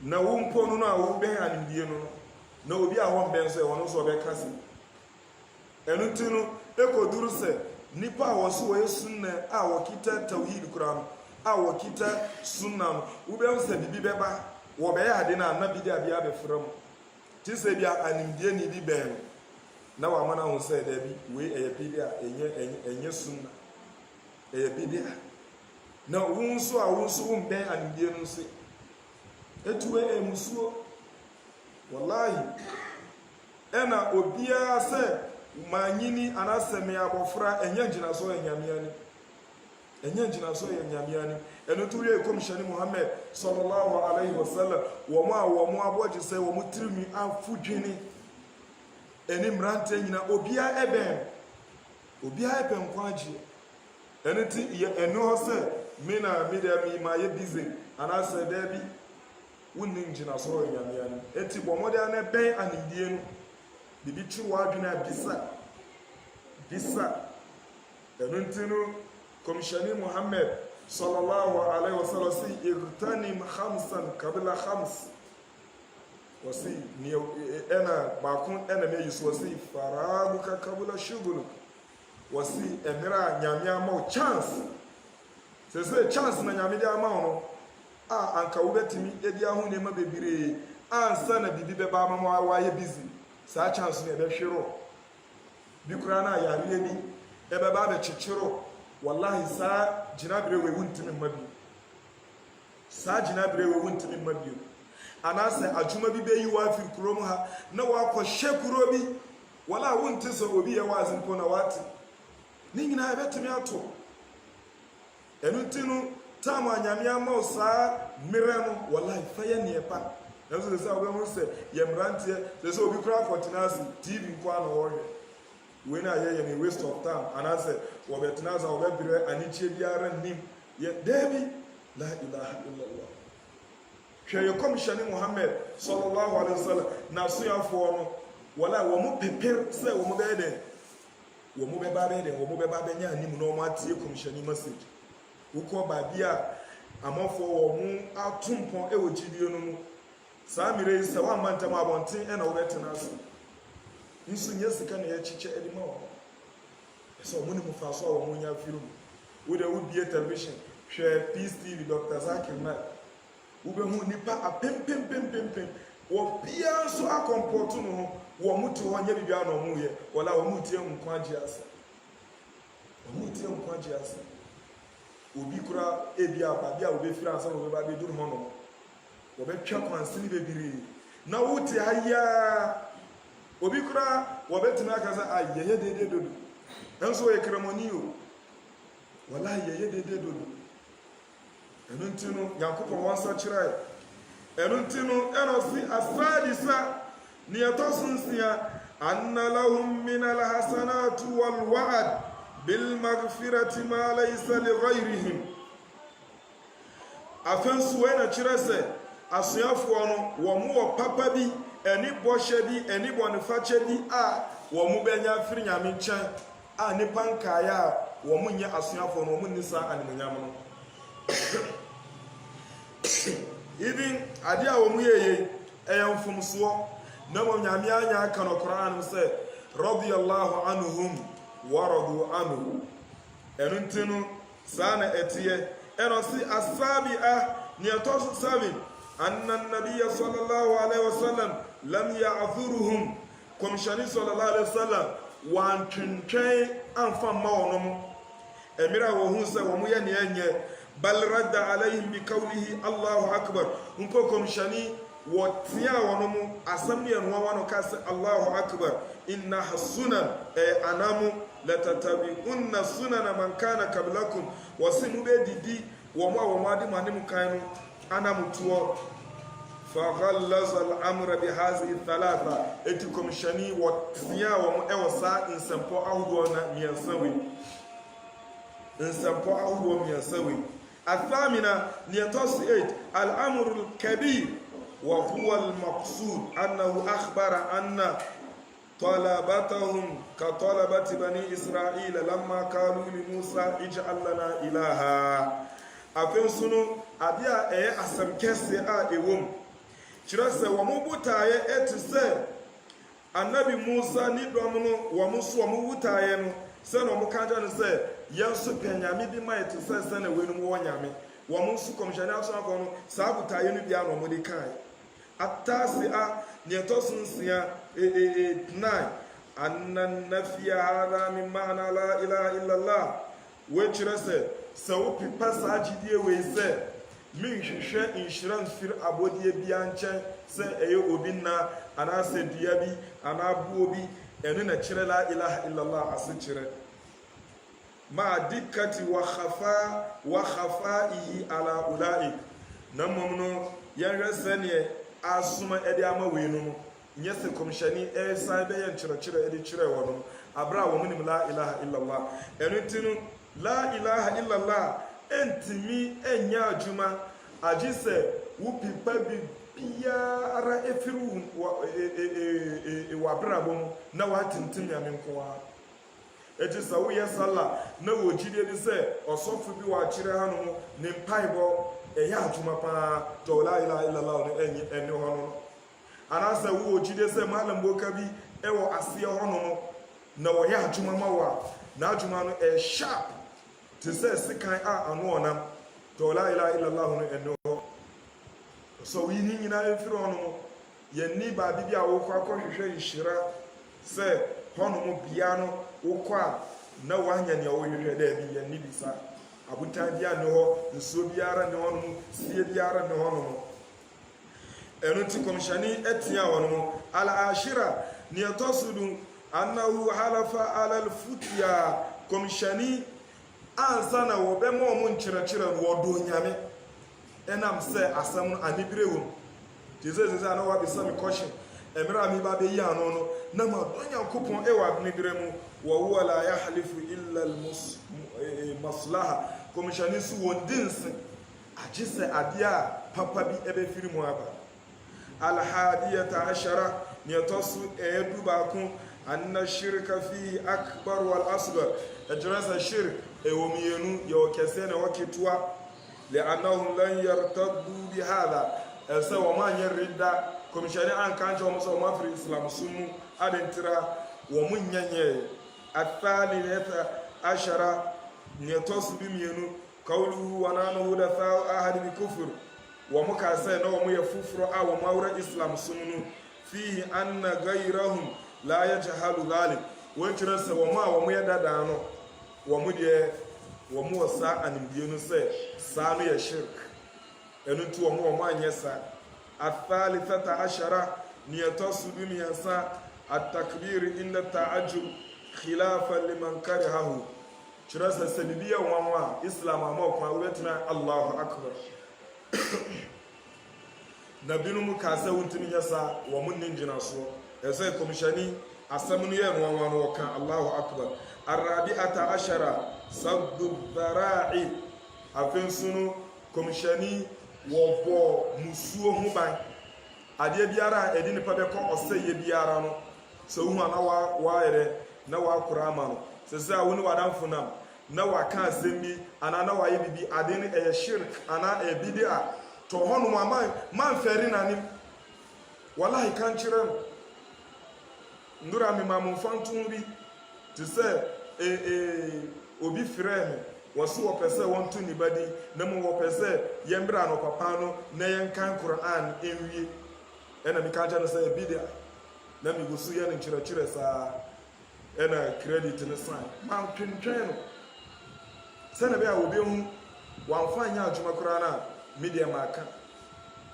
na wo mpo no a wo ben animbie no na obi a ho ben so e wono so be kase enu tinu ekoduru se nipa a wo so wo yesunna a wo kita tauhid qur'an a wo kita sunna wo be unsa bibi beba wo be ya de na annabi dia bia be fram ti se bia animdie ni di ben na wa mana hu se da bi we eye bidi a enye sunna eye bidi a na wunso a wunso ben animdie no se etuwe emusuo wallahi ena obia se manyini anaseme abofra enye ngina so enyamia ni enye ngina so enyamia ni eno tuwe komishani Muhammad sallallahu alaihi wasallam wo mo aboje se wo mutirimi afudwini eni mrante nyina obia eben kwaji eno ti eno ho se me na me da mi ma ye busy anase da bi wunni ngina so enyamia ni eti bo de na ben anidie no bibi chiwa adwena bisa eno ntinu komishani Muhammad sallallahu alaihi wasallam si igtanim khamsan qabla khams wasi ni ena bakun ena me yusu wasi faraguka qabla shughul wasi emira nyamia ma chance se chance na nyamia ma no anka wubetimi edi ahu ne ma bebire ansa na bibi beba ma wa ye busy sa chance ne be hwero bi kura na yare bi ebeba be chichiro wallahi sa jinabire we wuntimi mabi sa jinabire we wuntimi mabi anase ajuma bi beyi wa fi kurom ha na wa ko shekuro bi wala wunti so obi ye wa azimpo na wati ni nyina ebetimi ato enutinu tamu anyamia ma sa mireno wallahi faye ne epa nazo se obi hu se ye mrantie se obi kura fortinasi tv kwa na wo we na ye me waste of time anase wo betinaza wo bebire anichie biara nim ye debi la ilaha illallah hwe komishani Muhammad sallallahu alaihi wasallam na so yafo no wala wo mu peper se wo mu bede wo mu beba bede wo mu beba benya nim no mo atie komishani message uko babia amofo wo mu atumpon e wo gibie no mu sa mire se wa mantam abonten e na wo betinasa nso nyesika na ya chiche edima wo so muni mu fa so wo mu nya firu wo de wo bie television hwe Peace TV Dr. Zakir Naik wo be hu nipa apempempempempem wo bia so akomporto no wo muti ho nya bibia na mu ye wala wo muti nkwa agi ase wo muti nkwa agi ase obi kura ebia babia wo be fira asa wo be ba be dur ho no wo be twa kwansini bebiri na wo ti haya obi kura wabetuna akaza ayeye dede dodo enso ye kremoni o wala yeye dede dodo enu ntinu yakopon wansa kire Enuntino enosi asadisa ni atosunsia anna lahum min alhasanati walwa'd bilmaghfirati ma laysa lighayrihim. Afensu ena chirese asuafoɔ no wɔn wɔ papa bi ɛni bɔhyɛ bi ɛni bɔnifakyɛ bi a wɔn bɛnya afiri nyame nkyɛn a nipa nkaeɛ a wɔn nyɛ asuafoɔ no wɔn nisa animonyam no. Even ade a wɔn yɛ ɛyɛ mfomsoɔ na wɔn nyame anya aka no koraa no sɛ radiyallahu anhum wa radu anhu. Ɛno nti no saa na ɛteɛ ɛna ɔsi asabi'a ni ɛtɔ so 7 أن النبي صلى الله عليه وسلم لم يعذرهم كمشاني صلى الله عليه وسلم وان تنتين أنفان مونم أميرا وهوسا ومياني أني بل رد عليهم بقوله الله أكبر انكو كمشاني وتيا ونمو أسمي أنوانو كاس الله أكبر إنها السنن أنامو لتتبعون سنن من كان قبلكم وسنو بدي وما دي مانيمو كاينو أنا متوى فغلظ الأمر بهذه الثلاثة إتكم شني وتنيا ومؤوسا إن سمبو أهدونا ميانسوي إن سمبو أهدو ميانسوي. الثامنة نيتوس 8 الأمر الكبير وهو المقصود أنه أخبر أن طلبتهم كطلبة بني إسرائيل لما قالوا لموسى اجعل لنا إلها. Afensunu adia asam kese a ewom kyerɛ sɛ wɔn botaeɛ ɛte sɛ Annabi Musa ni dɔm no wɔn so wɔn botaeɛ no sɛ na wɔn ka no sɛ yɛn so pɛnyame bi ma ɛte sɛ na wɔn mu wɔ nyame wɔn so kɔmhyɛne asɔfo no saa botaeɛ no bia na wɔn de kae atase a ne ɛtɔ so 9 anna nafiya hada min ma'ana la ilaha illallah wɔ kyerɛ sɛ sɛ wopipa saa gyidie wei sɛ menhwehwɛ nhyira mfiri abɔdeɛ bia nkyɛn sɛ ɛyɛ obi nna anaasɛ dua bi anaa buo bi ɛno na kyerɛ la ilaha illallah ase kyerɛ ma dikkati wa khafaihi ala ulaik na mmom no yɛnhwɛ sɛneɛ asoma ɛde ama wei no no nyɛ sɛ kɔmhyɛne ɛsan bɛyɛ nkyerɛkyerɛ ɛde kyerɛ wɔ no aberɛ a wɔn nim la ilaha illallah ɛno nti no la ilaha illallah entimi enya adwuma agye sɛ wo pipa bi biara efiri wabrabɔ mu na watintim nyame nko a egye sɛ woyɛ sala na wɔgyidie bi sɛ ɔsɔfo bi wɔakyerɛ ha no ne mpaebɔ ɛyɛ adwuma paa tɔ la ilaha illallah no ɛne hɔ no anaasɛ wɔgyidie sɛ malam boka bi ɛwɔ aseɛ hɔ no na wɔyɛ adwuma ma wo a na adwuma no ɛyɛ sharp te sɛ sikan a ano ɔnam tɔ la ilaha illallah no ɛne hɔ so yi ni nyinaa mfiri hɔ no yɛnni baabi bi a wokɔ akɔhwehwɛ nhyira sɛ hɔnom bia no wokɔ a na woanya nea wohwehwɛ dɛ bi yɛnni bi sa abotan bi a ne hɔ nsuo biara ne hɔ nom sie biara ne hɔ nom ɛno nti kɔmhyɛne atia wɔ no al-ashira ne ɛtɔ so do annahu halafa ala al-futya kɔmhyɛne ansa na wɔbɛma ɔmo nkyerɛkyerɛ no wɔdɔ nyame ɛnam sɛ asɛm no anibere wɔ mu te sɛ na wabisa me kɔhye mmerɛ a meba bɛyi ano no na madɔ nyankopɔn ɛwɔ anibere mu wɔwo la yahlifu illa maslaha kɔmhyɛne so wɔn di nse agye sɛ adeɛ a papa bi ɛbɛfiri mu aba alhadiyata ashara ne ɛtɔ so ɛyɛ baako anna shirka fihi akbar wal asghar ɛgyerɛ sɛ shirk ɛwɔ mmienu yɛwɔ kɛseɛ na ɛwɔ ketewa li'annahum lan yartaddu bihadha ɛsɛ wɔn anyɛ rida kɔmhyɛne anka nkyɛ wɔn sɛ wɔn afiri islam so mu adentira wɔn nyɛnyɛ athalithata ashara ne ɛtɔ so bi mmienu qawluhu wa nahnu hudatha ahad bi kufr wɔn ka sɛ na wɔn yɛ foforɔ a wɔn awura islam so mu no fihi anna gayrahum la yajhalu dhalik wɔn kyerɛ sɛ wɔn a wɔn yɛ dadaa no wɔn deɛ wɔn wɔ saa animdie no sɛ saa no yɛ shirk ɛno nti wɔn anyɛ saa athalithata ashara ne ɛtɔ so bi mmiɛnsa atakbir inda ta'ajjub khilafan liman karihahu kyerɛ sɛ bibi yɛ wɔn a islam ama ɔkwan wobɛtena allahu akbar na binom ka sɛ wontumi nyɛ saa wɔ mo ne ngyinasoɔ ɛsɛ kɔmhyɛni asɛm no yɛ noawa no wɔka allahu akbar arabiata ashara saddu dhara'i afei nso no kɔmhyɛni wɔbɔ musuo ho ban adeɛ biara a ɛde nipa bɛkɔ ɔsɛyɛ biara no sɛ wohu a na waayɛ na wakora ama no sɛ sɛ a wo ne wadamfo nam na waka asɛm bi anaa na wayɛ bibi ade no ɛyɛ shirk anaa ɛyɛ bid'a tɔ hɔnom a mamfɛre n'anim wallahi ka nkyerɛ no ndura me ma mo mfa ntom bi te sɛ obi frɛ me wɔso wɔpɛ sɛ wɔnto ne badi na mu wɔpɛ sɛ yɛmbra no papa no na yɛnkan Quran ɛnwie ɛna meka kyerɛ no sɛ bid'a na megu so yɛ no nkyerɛkyerɛ saa ɛna credit no sign ma twentwɛn no sɛ na bɛa wɔbɛhu wɔamfa nyɛ adwuma koraa no a media maaka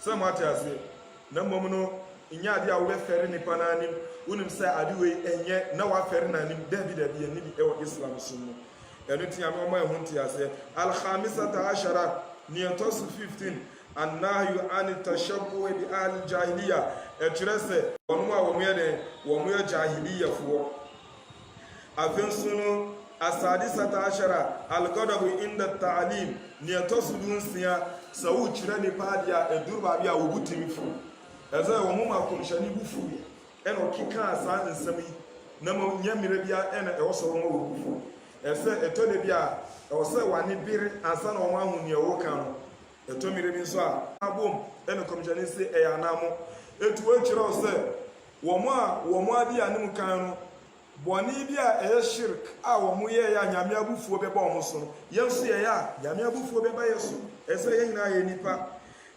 sɛ mo ate aseɛ na mmom no nyɛ ade a wobɛfɛre nipa no anim wonim sɛ ade wei ɛnyɛ na wafɛre no anim dabi ɛne bi ɛwɔ islam so mu ɛno nti nyame ɔma ɛho nte aseɛ alhamisata ashara neɛntɔ so 15 annahyu an tashabbuh bi ahli jahiliya ɛkyerɛ sɛ wɔnom a wɔn yɛ jahiliyafoɔ afei nso no asadisata ashara algadabu inda ta'lim neɛntɔ so du nsia sɛ wokyerɛ nipa adeɛ a ɛduru baabi a wɔbu tumi fu ɛsɛ wɔn ma kɔmhyɛne bu fu ɛna ɔkeka saa nsɛm yi na ma nyɛ mmerɛ bia ɛna ɛwɔ sɛ wɔn wɔbu fu ɛsɛ ɛtɔ de bi a ɛwɔ sɛ wane bere ansa na wɔn ahu nea ɛwɔ ka no ɛtɔ mmerɛ bi nso a abom ɛna kɔmhyɛne sɛ ɛyɛ anamo etu wɔkyerɛ sɛ wɔn ade a ne mu kan no bɔne bi a ɛyɛ shirk a wɔn yɛ a nyame abufuo bɛba wɔn so no yɛn nso yɛ a nyame abufuo bɛba yɛ so ɛsɛ yɛn nyinaa yɛ nipa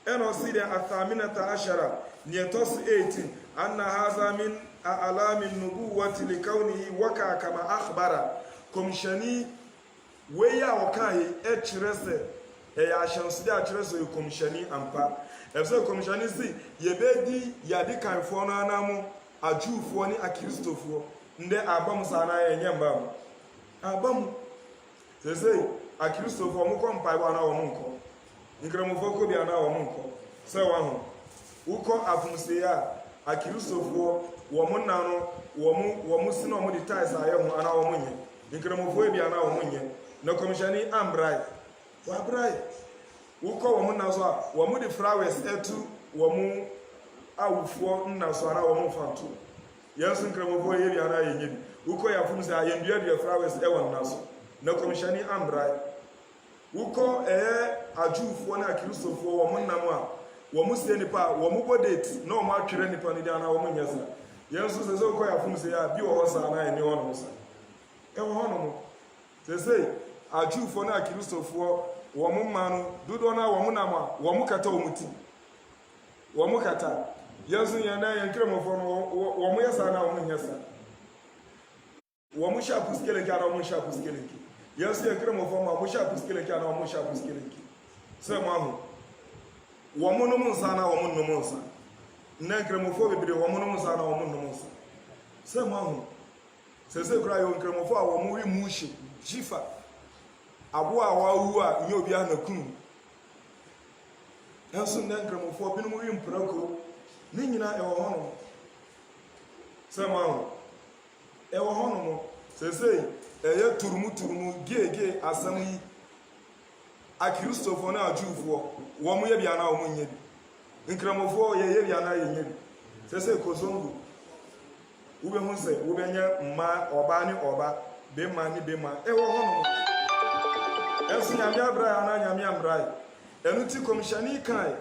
ɛna ɔsi dɛ athaminata ashara neɛtɔ so 18 anna haza min alami nubuwati likawnihi waka kama akhbara kɔmhyɛni wei a wɔka yi ɛkyerɛ sɛ ɛyɛ ahyɛnsode a kyerɛ sɛ yɛ kɔmhyɛni ampa ɛfisɛ kɔmhyɛni si yɛbɛdi yɛade kanfoɔ no anamo adwufoɔ ne akristofoɔ ndɛ aba mu saa na yɛnyɛ mba mu aba mu sɛsɛ akristofoɔ mo kɔ mpaebɔ anaa wɔn nkɔ nkramofoɔ kɔ bi anaa wɔn nkɔ sɛ wɔn wokɔ afomsie a akristofoɔ wɔn nna no wɔn si na wɔn de ties ayɛ ho anaa wɔn nyɛ nkramofoɔ bi anaa wɔn nyɛ na kɔmhyɛni ambrae wabrae wokɔ wɔn nna so a wɔn de flowers ɛtu wɔn awufoɔ nna so anaa wɔn mfanto yɛn nso nkramofoɔ yɛ bi anaa yɛnyɛ bi wokɔ yɛ afomsie a yɛn dua flowers ɛwɔ nna so na kɔmhyɛni ambrae wokɔ ɛyɛ adwufoɔ ne akristofoɔ wɔn nam a wɔn sie nipa a wɔn bɔ date na wɔn atwerɛ nipa no de anaa wɔn nyɛ sa yɛn nso sɛ wokɔ yɛ afomsie a bi wɔ hɔ saa anaa yɛne hɔ nom sa ɛwɔ hɔ nom sɛ adwufoɔ ne akristofoɔ wɔn mma no dodoɔ no a wɔn nam a wɔn kata wɔn ti wɔn kata yɛn nso yɛn na yɛn nkramofoɔ no wɔn yɛ sa anaa wɔn nyɛ sa wɔn hyɛ apuskelenki anaa wɔn hyɛ apuskelenki yɛn nso yɛn nkramofoɔ ma wɔn hyɛ apuskelenki anaa wɔn hyɛ apuskelenki sɛ mo aho wɔn nom nsa anaa wɔn nom nsa na nkramofoɔ bebree wɔn nom nsa anaa wɔn nom nsa sɛ mo aho sɛsɛ kura yɛ nkramofoɔ a wɔn wi mu hyɛ jifa aboa a wawu a nyɛ obi a na kunu ɛnso na nkramofoɔ binom wi mprako ne nyinaa ɛwɔ hɔ nom sɛ mo aho ɛwɔ hɔ nom sɛsɛ ɛyɛ turumu gege asɛm yi akristofoɔ na adwufoɔ wɔn yɛ bi anaa wɔn nyɛ bi nkramofoɔ yɛ bi anaa yɛ nyɛ bi sɛsɛ kozongo wobɛhu sɛ wobɛnyɛ mma ɔbaa ne ɔba bɛma ne bɛma ɛwɔ hɔ nom ɛnso nyame abrae anaa nyame ambrae ɛno ti kɔmhyɛne kae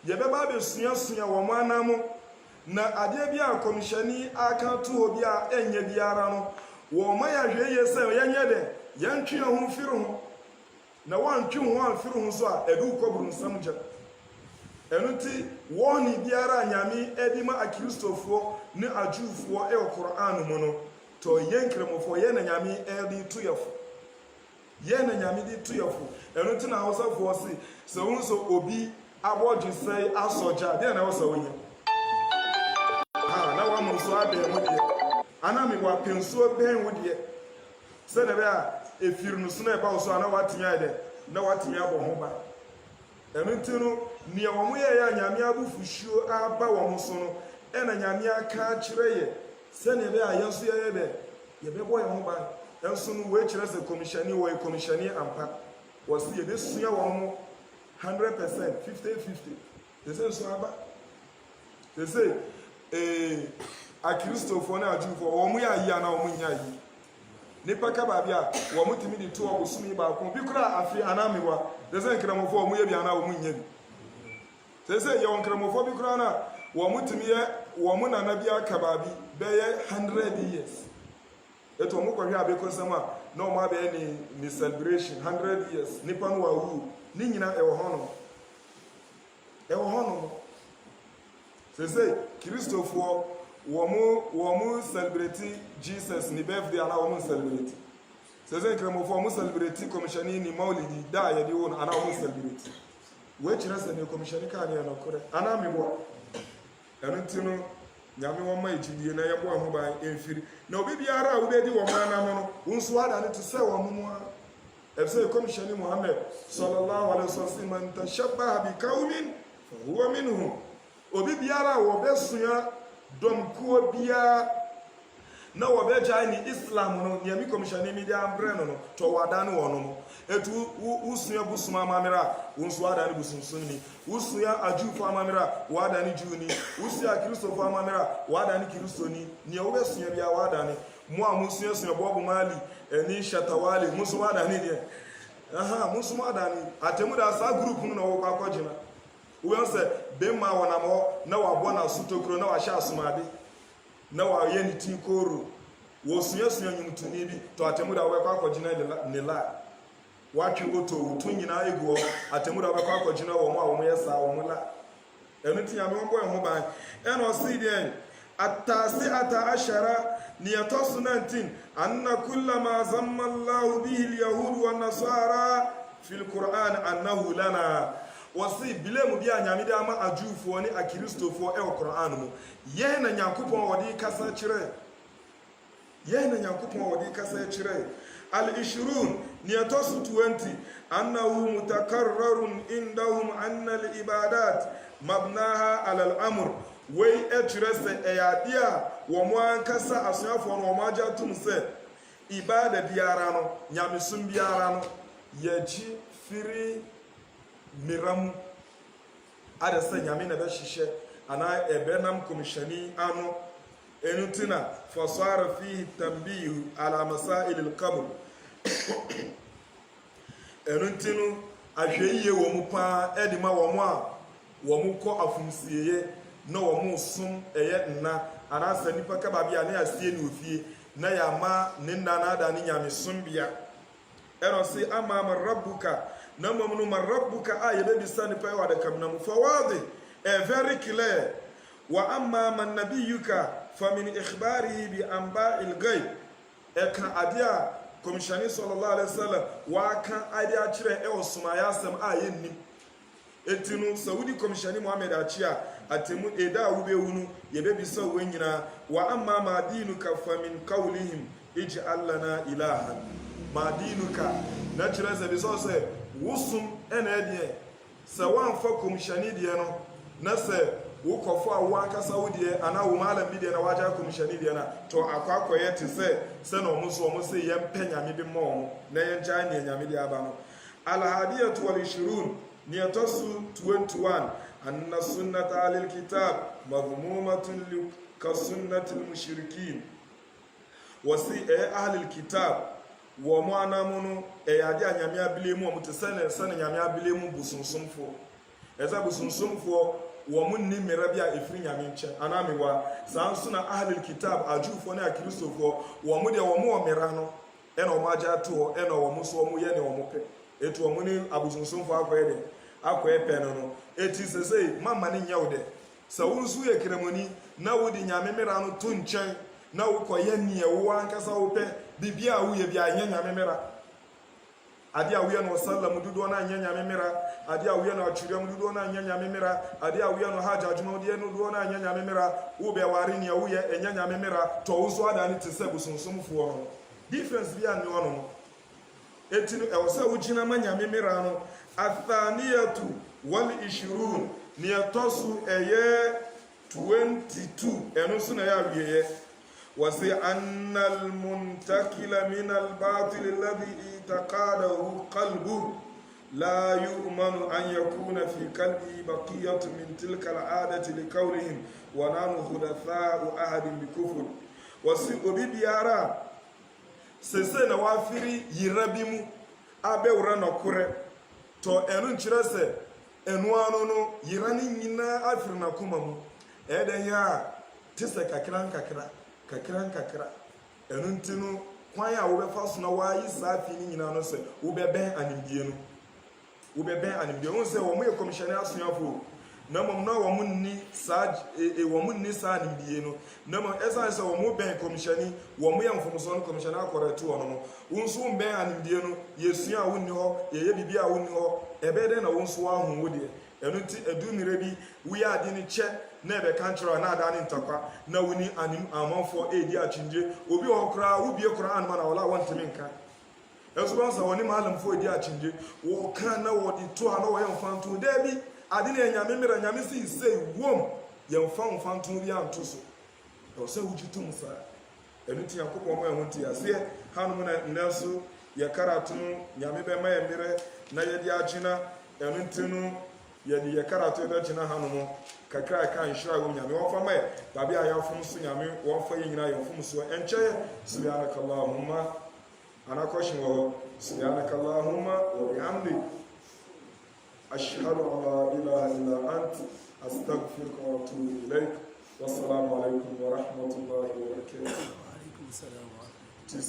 yɛbɛba abɛsuasua wɔn anam na adeɛ bi a kɔmhyɛne aka to hɔ bi a ɛnyɛ biara no wɔn ma yɛahwɛ yie sɛ yɛnyɛ dɛ yɛntwe ho mfiri ho na wɔntwe ho amfiri ho so a ɛde kɔburu nsɛm gya ɛno ti wɔn ne biara a nyame ɛde ma akristofoɔ ne adwufoɔ ɛwɔ Koran mu no tɔ yɛn nkramofoɔ yɛn na nyame ɛde to yɛfo yɛn na nyame de to yɛfo ɛno ti na Hausafoɔ se sɛ wɔn nso obi abɔdwe sɛ asɔgya deɛ na wɔsɛ wɔnyɛ na wɔn nso abɛn mu deɛ anami wa pensuo bɛn wo deɛ sɛ na bɛ a efiri no so na ɛba wo so ana watumi ayɛ dɛ na watumi abɔ ho ba Ɛno nea wɔn yɛ nyame abufuhyew aba wɔn so no ɛna nyame aka akyerɛ yɛ sɛnea ɛbɛyɛ a yɛn so yɛbɛbɔ yɛn ho ban. Ɛnso no wɔakyerɛ sɛ kɔmhyɛni wɔyɛ kɔmhyɛni ampa. Wɔsi yɛbɛsua wɔn mo 100%, 50-50. Sɛ nso aba. Sɛ akristofoɔ ne adwufoɔ wɔn yɛ ayi anaa wɔn nyɛ ayi. Nipa ka baabi a wɔn tumi de to ɔbosom yi baako bi kora afi anaa mewa. Sɛ nkramofoɔ wɔn yɛ bi anaa wɔn nyɛ bi. Sɛ yɛwɔ nkramofoɔ bi kora na wɔn tumi yɛ wɔn nana bi aka baabi bɛyɛ 100 years. Eto wɔn kɔhwɛ abɛkɔsɛm a na wɔn abɛyɛ ne celebration 100 years. Nipa no wawu ne nyinaa ɛwɔ hɔnom. Ɛwɔ hɔnom. Sɛ kristofoɔ wɔn celebrate Jesus ni birthday ana wɔn celebrate. Sɛ nkramofoɔ wɔn celebrate kɔmhyɛni ni maulidi da a yɛde wɔn ana wɔn celebrate. Wɔakyerɛ sɛ ne kɔmhyɛni kaa ne yɛ nɔkorɛ ana mebɔ. Ɛno nti no nyame wɔn ma ekyidie na yɛbɔ ho ban emfiri. Na obi biara a wobɛdi wɔn anam no wo nso ada ne te sɛ wɔn mu a. Ɛfisɛ kɔmhyɛni Muhammad sallallahu alaihi wasallam man tashabbaha bi qaumin fa huwa minhum. Obi biara a wɔbɛsua dɔmkuo biara na wɔbɛgyae ne Islam no nea mi kɔmhyɛni mi de ambrɛ no to wada ne wɔn no. Etu usua busum amamera a wo nso ada ne busumsum ni. Usua adwufo amamera a wada ne Juu ni. Usua kristofo amamera a wada ne kristoni. Nea wɔbɛsua bia wada ne mo a musua Bob Mali ni Shatawale muso wada ne de. Muso wada ne atemu da sa group no na wo akɔgyina. Wo sɛ bema wonamo na wabɔ na sutokro na wahyɛ asomade na wayɛ ne tin koro wo sua nyumtuni bi to atemu da wo akɔgyina ne la watwe oto wuto nyina egu atemu da wo akɔgyina wo mo a wo yɛ saa wo mo la ɛno ti ame wo ho ban ɛna ɔsi deɛ atase ata ashara niyatosu 19 anna kullama zamma Allah bihi al-yahud wa nasara fil Qur'an annahu lana. Wɔsi bilemu bi a nyame de ama adwufoɔ ne akristofoɔ ɛwɔ Qur'an mu yɛn na nyankopɔn wɔde kasa kyerɛ al-ishrun niyatosu 20 annahu mutakarrarun indahum anna al-ibadat mabnaha ala al-amr wei ɛkyerɛ sɛ ɛyade a wɔn ankasa asuafoɔ no wɔn agya tum sɛ ibada biara no nyamesom biara no yɛgye firi miram ada sɛ nyame na bɛhyehyɛ ana ɛbɛnam kɔmhyɛni ano enutina fasara fihi tanbih ala masail al-qabr enutinu ahwɛyie wɔ mu paa ɛde ma wɔn a wɔn kɔ afumsieye na wɔn som ɛyɛ nna ana sɛ nipa ka baabi a ne asie ne ofie na ya ma ne nna na ada ne nyame som bia ɛno se ama rabbuka na mamnu marabbuka a yebebisa ne pɛ wa da kamnam fawadi very clear wa amma man nabiyuka famin ikhbarihi bi anba'il ghaib eka adia komishani sallallahu alaihi wasallam wa kan adia kyerɛ ɛwɔ sumaya asɛm a yennim etinu saudi komishani Muhammad achia atemu eda wubewunu yebebisa wenyina wa amma ma dinuka famin qawlihim ij'al lana ilahan ma dinuka na kyerɛ sɛ biso sɛ wusum ɛna ɛdeɛ sɛ wanfa komishani deɛ no na sɛ wokɔfo a wo ankasa wo deɛ ana wo malam bi deɛ na wagya komishani deɛ na to akɔakɔyɛ te sɛ na ɔmo so ɔmo sɛ yɛmpɛ nyame bi mmɔ ɔmo na yɛngyae neɛ nyame de aba no alhadiyatu wal-ishrun niyatosu 21 anna sunnata alil kitab madhmumatun ka sunnatil mushrikin wasi ahlil kitab wo mo anamu ade anyame abile mu omte sene nyame abile mu busunsumfo eza busunsumfo wo mo ni mera bia efiri nyame nche anamewa sanso na ahlul kitab ajufo na kristofo wo mo de wo mo mera no e na o ma aja to ho e na wo mo so wo mo ye ne wo mo pe etu wo mo ni abusunsumfo akoye de akoye pe no eti sesei mama ni nya wo de sa wo nsu ye kremoni na wo di nyame mera no to nchen na wo koye nie wo ankasa wo pe bibia wo ye bia nya nyame mera ade a wo ye no sallam dudu na nya nyame mera ade a wo ye no atwuram dudu na nya nyame mera ade a wo ye no haja adwuma de no dudu na nya nyame mera wo be ware ne wo ye nya nyame mera to wo so ada ne te se busunsumfo no difference bia ne ono etinu e wo se wo gina ma nyame mera no athaniyatu wal ishirun ni etosu eye 22 eno so na ya wiye wasi annal muntakila min al batil alladhi itaqadahu qalbu la yu'manu an yakuna fi qalbi baqiyatun min tilka al adati liqawlihim wa nanu hudatha'u ahadin bikufr wasi obibiara sese na wafiri yirabimu abewura nokure to enu nkyerɛ sɛ enu ano no yirani nyina afiri na koma mu ɛden ya te sɛ kakra enu ntino kwan a wobɛfa so na wayi saafi ni nyina no sɛ wobɛbɛn animdie no wo sɛ wɔn yɛ komishɛne asoafo na mom na wɔn nni saa animdie no na mom ɛsan sɛ wɔn bɛn komishɛne wɔn yɛ mfomso no komishɛne akɔrɛto wɔn no wo nso mbɛn animdie no yɛsua a wonni hɔ yɛyɛ bibi a wonni hɔ ɛbɛyɛ dɛn na wo nso ahu wo deɛ ɛno nti adumire bi woyɛ ade ne kyɛ na ɛbɛka nkyerɛ na ada ne ntakwa na woni amanfoɔ edi akyindie obi wɔ koraa wobie koraa anoma na wɔla wɔntemi nka ɛso bɛn sɛ wɔne maalamfoɔ edi akyindie wɔka na wɔde to a na wɔyɛ mfanto daabi ade ne nyame mmerɛ nyame si sei wom yɛmfa mfanto bi anto so ɛwɔ sɛ wogye tom saa ɛno nti Nyankopɔn ma ɛho nti aseɛ hanom na nnɛ so yɛkarato no nyame bɛma yɛ mmerɛ na yɛde agyena ɛno nti no yɛde yɛkarato bɛgyena hanom kakra ɛka nhyira wɔ nyame wɔfa ma yɛ baabi a yɛafom so nyame wɔmfa yɛ nyinaa yɛmfom so ɛnkyɛ subhanakallahumma anakɔhye wɔ hɔ subhanakallahumma wa bihamdik أشهد أن لا إله إلا أنت أستغفرك وأتوب إليك والسلام عليكم ورحمة الله وبركاته. وعليكم السلام.